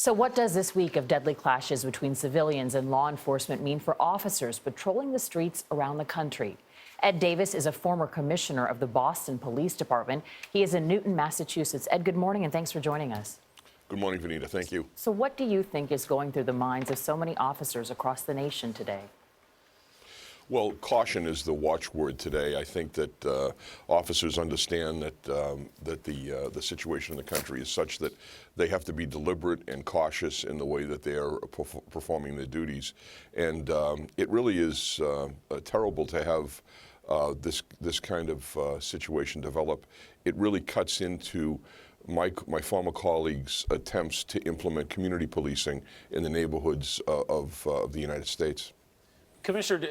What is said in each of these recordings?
So what does this week of deadly clashes between civilians and law enforcement mean for officers patrolling the streets around the country? Ed Davis is a former commissioner of the Boston Police Department. He is in Newton, Massachusetts. Ed, good morning, and thanks for joining us. Good morning, Vanita. Thank you. So what do you think is going through the minds of so many officers across the nation today? Well, caution is the watchword today. I think that officers understand that the situation in the country is such that they have to be deliberate and cautious in the way that they are performing their duties. And it really is terrible to have this kind of situation develop. It really cuts into my former colleagues' attempts to implement community policing in the neighborhoods of the United States. Commissioner,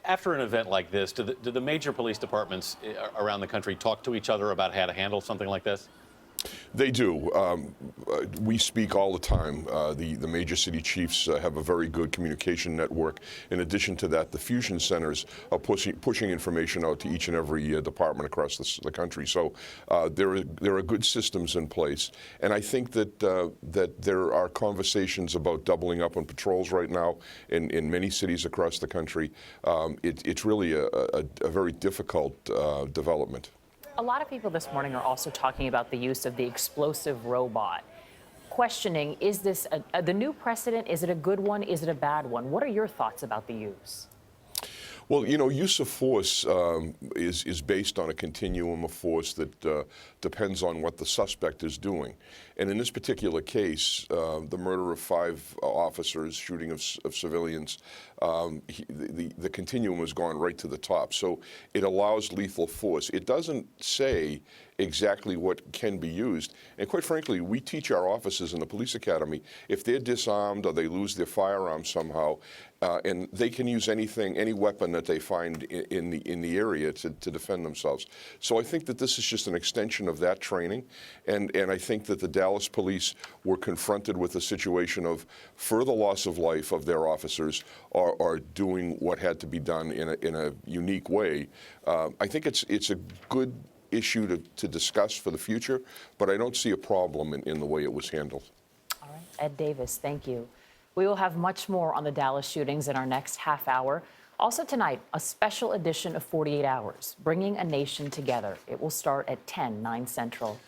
after an event like this, do the major police departments around the country talk to each other about how to handle something like this? They do. We speak all the time. The major city chiefs have a very good communication network. In addition to that, the fusion centers are pushing information out to each and every department across the country. So there are good systems in place. And I think that there are conversations about doubling up on patrols right now in many cities across the country. It's really a very difficult development. A lot of people this morning are also talking about the use of the explosive robot. Questioning, is this the new precedent? Is it a good one? Is it a bad one? What are your thoughts about the use? Well, you know, use of force is based on a continuum of force that depends on what the suspect is doing. And in this particular case, the murder of 5 officers, shooting of civilians, the continuum has gone right to the top. So it allows lethal force. It doesn't say exactly what can be used. And quite frankly, we teach our officers in the police academy, if they're disarmed or they lose their firearm somehow, and they can use anything, any weapon that they find in the area to defend themselves. So I think that this is just an extension of that training, and I think that the Dallas police were confronted with a situation of further loss of life of their officers are doing what had to be done in a unique way. I think it's a good issue to discuss for the future, but I don't see a problem in the way it was handled. All right, Ed Davis, thank you. We will have much more on the Dallas shootings in our next half hour. Also tonight, a special edition of 48 Hours, Bringing a Nation Together. It will start at 10, 9 Central.